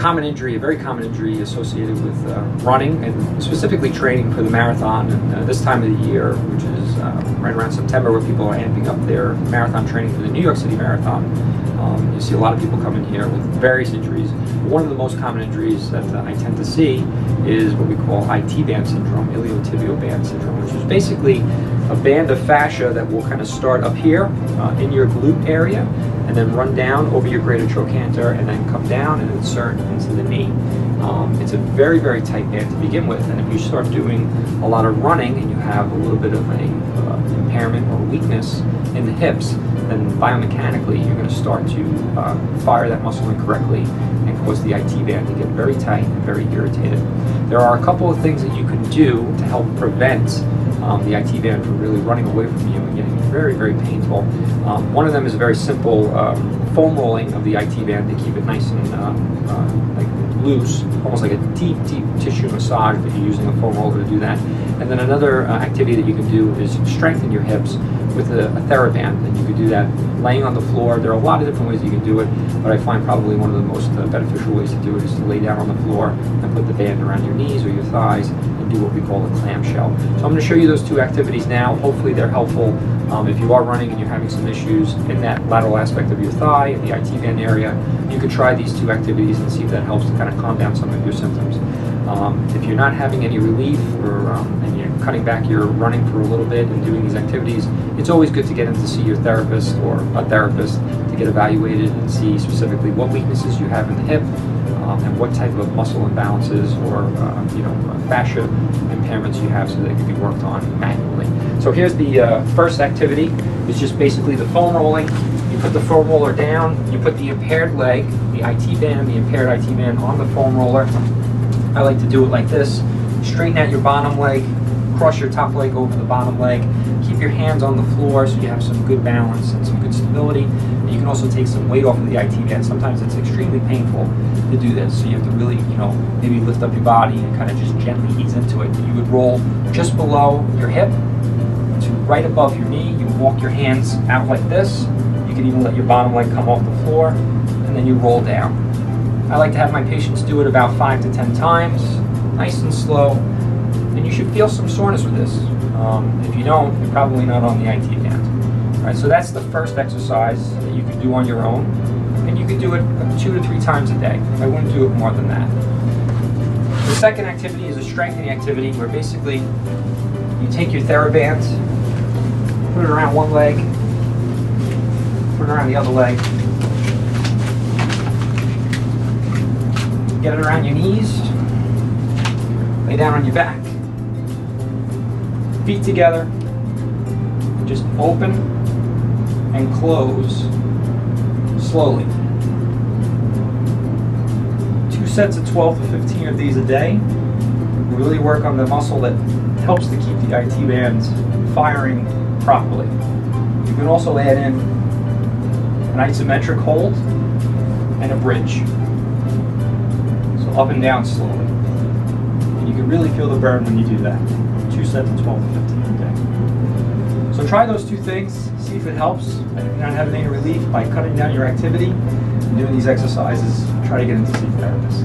common injury, a very common injury associated with running and specifically training for the marathon. And this time of the year, which is right around September, where people are amping up their marathon training for the New York City Marathon, you see a lot of people come in here with various injuries. One of the most common injuries that I tend to see is what we call ITB Syndrome, iliotibial band syndrome, which is basically a band of fascia that will kind of start up here in your glute area and then run down over your greater trochanter and then come down and insert into the knee. It's a very, very tight band to begin with, and if you start doing a lot of running and you have a little bit of an impairment or weakness in the hips, then biomechanically you're going to start to fire that muscle incorrectly and cause the IT band to get very tight and very irritated. There are a couple of things that you can do to help prevent the IT band from really running away from you and getting very, very painful. One of them is a very simple foam rolling of the IT band to keep it nice and like loose, almost like a deep, deep tissue massage, but you're using a foam roller to do that. And then another activity that you can do is strengthen your hips with a TheraBand, and you could do that laying on the floor. There are a lot of different ways you can do it, but I find probably one of the most beneficial ways to do it is to lay down on the floor and put the band around your knees or your thighs and do what we call a clamshell. So I'm going to show you those two activities now. Hopefully they're helpful. If you are running and you're having some issues in that lateral aspect of your thigh and the IT band area, you could try these two activities and see if that helps to kind of calm down some of your symptoms. If you're not having any relief or and you're cutting back your running for a little bit and doing these activities, it's always good to get in to see your therapist or a therapist to get evaluated and see specifically what weaknesses you have in the hip and what type of muscle imbalances or fascia impairments you have so they can be worked on manually. So here's the first activity. It's just basically the foam rolling. You put the foam roller down, you put the impaired leg, the IT band, the impaired IT band on the foam roller. I like to do it like this. Straighten out your bottom leg, cross your top leg over the bottom leg. Keep your hands on the floor so you have some good balance and some good stability. And you can also take some weight off of the IT band. Sometimes it's extremely painful to do this, so you have to really, maybe lift up your body and kind of just gently ease into it. You would roll just below your hip to right above your knee. You walk your hands out like this. You can even let your bottom leg come off the floor, and then you roll down. I like to have my patients do it about 5 to 10 times, nice and slow, and you should feel some soreness with this. If you don't, you're probably not on the IT band. All right, so that's the first exercise that you can do on your own, and you can do it 2 to 3 times a day. I wouldn't do it more than that. The second activity is a strengthening activity where basically you take your TheraBand, put it around one leg, put it around the other leg, get it around your knees, lay down on your back, feet together, just open and close slowly. 2 sets of 12 to 15 of these a day. Really work on the muscle that helps to keep the IT bands firing properly. You can also add in an isometric hold and a bridge. Up and down slowly. And you can really feel the burn when you do that. 2 sets of 12 to 15 a day. So try those 2 things, see if it helps. And if you're not having any relief by cutting down your activity and doing these exercises, try to get in to see a therapist.